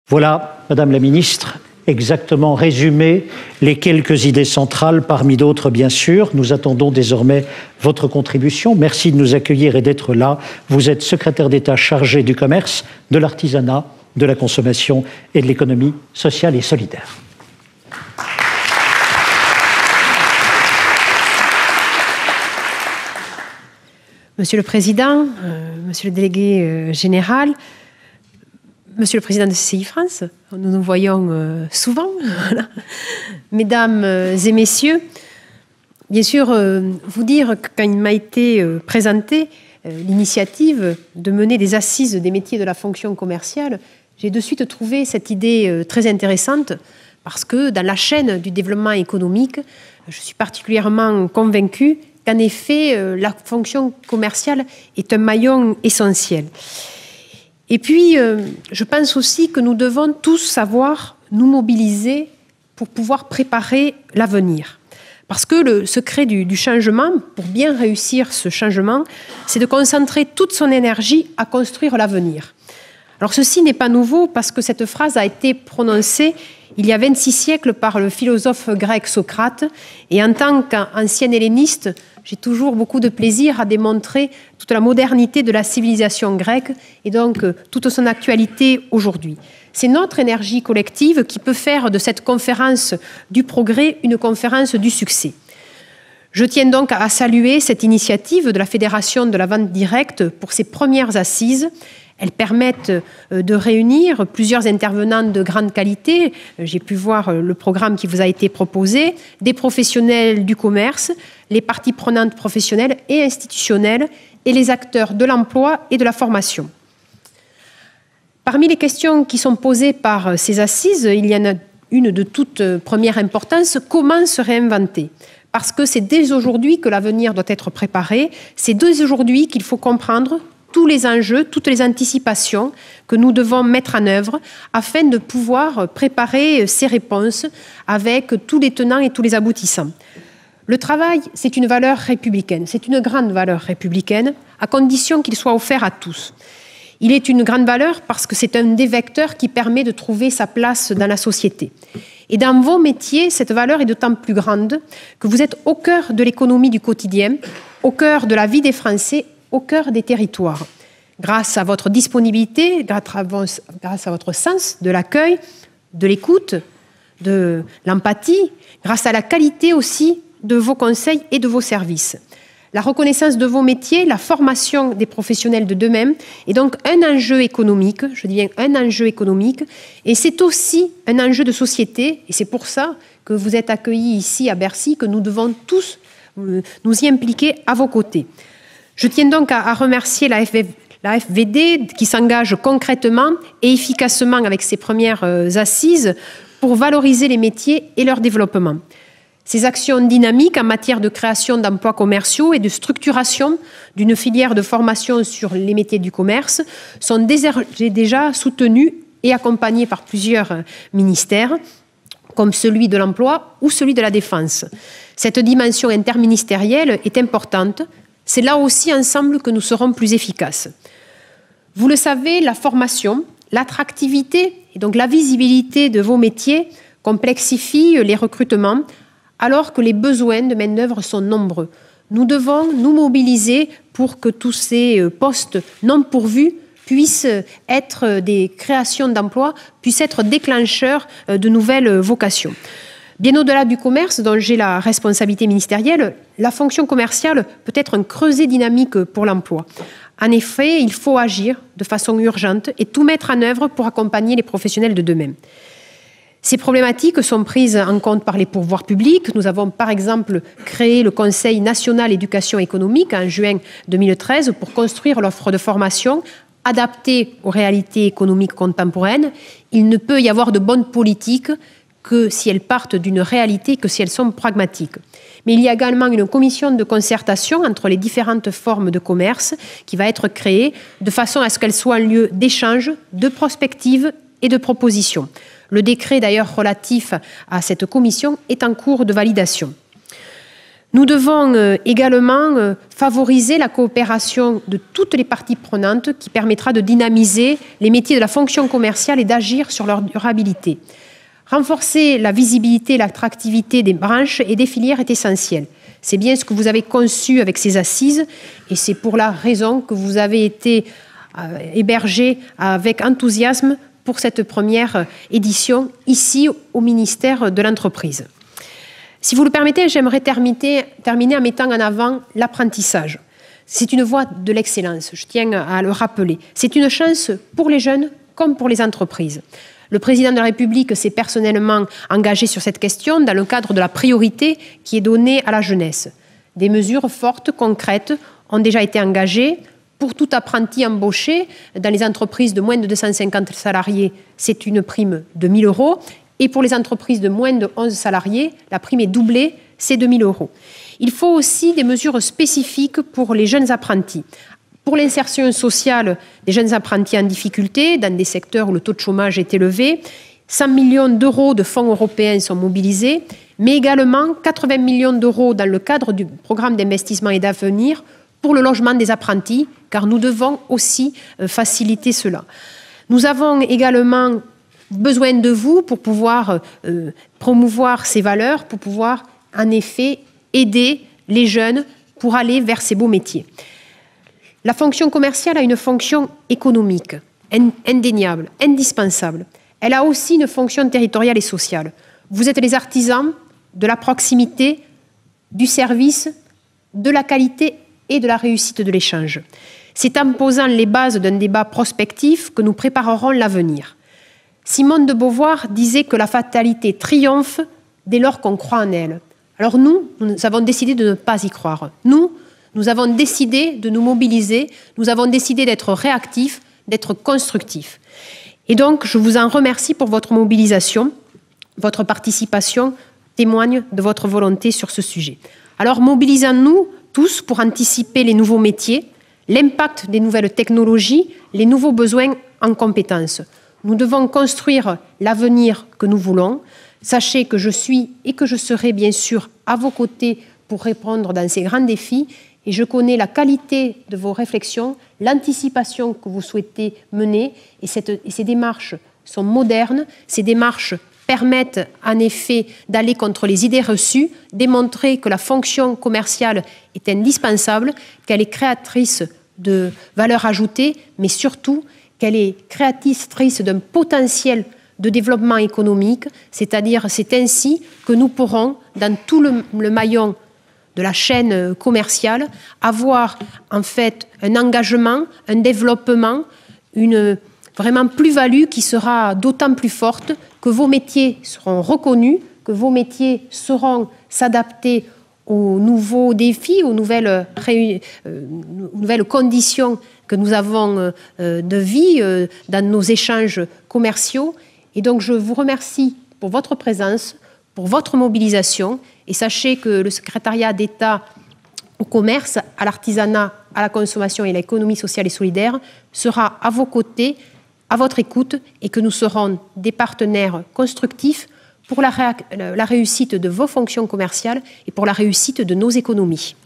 Voilà, Madame la Ministre, exactement résumé les quelques idées centrales, parmi d'autres bien sûr. Nous attendons désormais votre contribution. Merci de nous accueillir et d'être là. Vous êtes secrétaire d'État chargé du commerce, de l'artisanat, de la consommation et de l'économie sociale et solidaire. Monsieur le Président, Monsieur le délégué général, Monsieur le Président de CCI France, nous nous voyons souvent, Mesdames et Messieurs, bien sûr, vous dire que quand il m'a été présenté l'initiative de mener des assises des métiers de la fonction commerciale, j'ai de suite trouvé cette idée très intéressante parce que dans la chaîne du développement économique, je suis particulièrement convaincue qu'en effet, la fonction commerciale est un maillon essentiel. Et puis, je pense aussi que nous devons tous savoir nous mobiliser pour pouvoir préparer l'avenir. Parce que le secret du changement, pour bien réussir ce changement, c'est de concentrer toute son énergie à construire l'avenir. Alors ceci n'est pas nouveau parce que cette phrase a été prononcée il y a 26 siècles par le philosophe grec Socrate. Et en tant qu'ancien helléniste, j'ai toujours beaucoup de plaisir à démontrer toute la modernité de la civilisation grecque et donc toute son actualité aujourd'hui. C'est notre énergie collective qui peut faire de cette conférence du progrès une conférence du succès. Je tiens donc à saluer cette initiative de la Fédération de la vente directe pour ses premières assises. Elles permettent de réunir plusieurs intervenants de grande qualité. J'ai pu voir le programme qui vous a été proposé, des professionnels du commerce, les parties prenantes professionnelles et institutionnelles et les acteurs de l'emploi et de la formation. Parmi les questions qui sont posées par ces assises, il y en a une de toute première importance, comment se réinventer ? Parce que c'est dès aujourd'hui que l'avenir doit être préparé, c'est dès aujourd'hui qu'il faut comprendre tous les enjeux, toutes les anticipations que nous devons mettre en œuvre afin de pouvoir préparer ces réponses avec tous les tenants et tous les aboutissants. Le travail, c'est une valeur républicaine, c'est une grande valeur républicaine, à condition qu'il soit offert à tous. Il est une grande valeur parce que c'est un des vecteurs qui permet de trouver sa place dans la société. Et dans vos métiers, cette valeur est d'autant plus grande que vous êtes au cœur de l'économie du quotidien, au cœur de la vie des Français, au cœur des territoires. Grâce à votre disponibilité, grâce à votre sens de l'accueil, de l'écoute, de l'empathie, grâce à la qualité aussi de vos conseils et de vos services. La reconnaissance de vos métiers, la formation des professionnels de demain est donc un enjeu économique, je dis bien un enjeu économique, et c'est aussi un enjeu de société, et c'est pour ça que vous êtes accueillis ici à Bercy, que nous devons tous nous y impliquer à vos côtés. Je tiens donc à remercier la FVD qui s'engage concrètement et efficacement avec ses premières assises pour valoriser les métiers et leur développement. Ces actions dynamiques en matière de création d'emplois commerciaux et de structuration d'une filière de formation sur les métiers du commerce sont déjà soutenues et accompagnées par plusieurs ministères, comme celui de l'emploi ou celui de la défense. Cette dimension interministérielle est importante. C'est là aussi ensemble que nous serons plus efficaces. Vous le savez, la formation, l'attractivité et donc la visibilité de vos métiers complexifient les recrutements alors que les besoins de main-d'œuvre sont nombreux. Nous devons nous mobiliser pour que tous ces postes non pourvus puissent être des créations d'emplois, puissent être déclencheurs de nouvelles vocations. Bien au-delà du commerce, dont j'ai la responsabilité ministérielle, la fonction commerciale peut être un creuset dynamique pour l'emploi. En effet, il faut agir de façon urgente et tout mettre en œuvre pour accompagner les professionnels de demain. Ces problématiques sont prises en compte par les pouvoirs publics. Nous avons par exemple créé le Conseil national éducation économique en juin 2013 pour construire l'offre de formation adaptée aux réalités économiques contemporaines. Il ne peut y avoir de bonnes politiques que si elles partent d'une réalité, que si elles sont pragmatiques. Mais il y a également une commission de concertation entre les différentes formes de commerce qui va être créée de façon à ce qu'elle soit un lieu d'échange, de prospective et de proposition. Le décret d'ailleurs relatif à cette commission est en cours de validation. Nous devons également favoriser la coopération de toutes les parties prenantes qui permettra de dynamiser les métiers de la fonction commerciale et d'agir sur leur durabilité. Renforcer la visibilité et l'attractivité des branches et des filières est essentiel. C'est bien ce que vous avez conçu avec ces assises et c'est pour la raison que vous avez été hébergé avec enthousiasme pour cette première édition ici au ministère de l'Entreprise. Si vous le permettez, j'aimerais terminer en mettant en avant l'apprentissage. C'est une voie de l'excellence, je tiens à le rappeler. C'est une chance pour les jeunes comme pour les entreprises. Le président de la République s'est personnellement engagé sur cette question dans le cadre de la priorité qui est donnée à la jeunesse. Des mesures fortes, concrètes, ont déjà été engagées. Pour tout apprenti embauché dans les entreprises de moins de 250 salariés, c'est une prime de 1 000 €. Et pour les entreprises de moins de 11 salariés, la prime est doublée, c'est 2 000 €. Il faut aussi des mesures spécifiques pour les jeunes apprentis. Pour l'insertion sociale des jeunes apprentis en difficulté, dans des secteurs où le taux de chômage est élevé, 100 millions d'euros de fonds européens sont mobilisés, mais également 80 millions d'euros dans le cadre du programme d'investissement et d'avenir pour le logement des apprentis, car nous devons aussi faciliter cela. Nous avons également besoin de vous pour pouvoir promouvoir ces valeurs, pour pouvoir en effet aider les jeunes pour aller vers ces beaux métiers. La fonction commerciale a une fonction économique, indéniable, indispensable. Elle a aussi une fonction territoriale et sociale. Vous êtes les artisans de la proximité, du service, de la qualité et de la réussite de l'échange. C'est en posant les bases d'un débat prospectif que nous préparerons l'avenir. Simone de Beauvoir disait que la fatalité triomphe dès lors qu'on croit en elle. Alors nous avons décidé de ne pas y croire. Nous avons décidé de nous mobiliser, nous avons décidé d'être réactifs, d'être constructifs. Et donc, je vous en remercie pour votre mobilisation. Votre participation témoigne de votre volonté sur ce sujet. Alors, mobilisons-nous tous pour anticiper les nouveaux métiers, l'impact des nouvelles technologies, les nouveaux besoins en compétences. Nous devons construire l'avenir que nous voulons. Sachez que je suis et que je serai bien sûr à vos côtés pour répondre dans ces grands défis. Et je connais la qualité de vos réflexions, l'anticipation que vous souhaitez mener. Et ces démarches sont modernes. Ces démarches permettent en effet d'aller contre les idées reçues, démontrer que la fonction commerciale est indispensable, qu'elle est créatrice de valeur ajoutée, mais surtout qu'elle est créatrice d'un potentiel de développement économique, c'est-à-dire c'est ainsi que nous pourrons, dans tout le maillon de la chaîne commerciale, avoir en fait un engagement, un développement, une vraiment plus-value qui sera d'autant plus forte que vos métiers seront reconnus, que vos métiers sauront s'adapter aux nouveaux défis, aux nouvelles conditions que nous avons de vie dans nos échanges commerciaux. Et donc je vous remercie pour votre présence, pour votre mobilisation. Et sachez que le secrétariat d'État au commerce, à l'artisanat, à la consommation et à l'économie sociale et solidaire sera à vos côtés, à votre écoute, et que nous serons des partenaires constructifs pour la réussite de vos fonctions commerciales et pour la réussite de nos économies.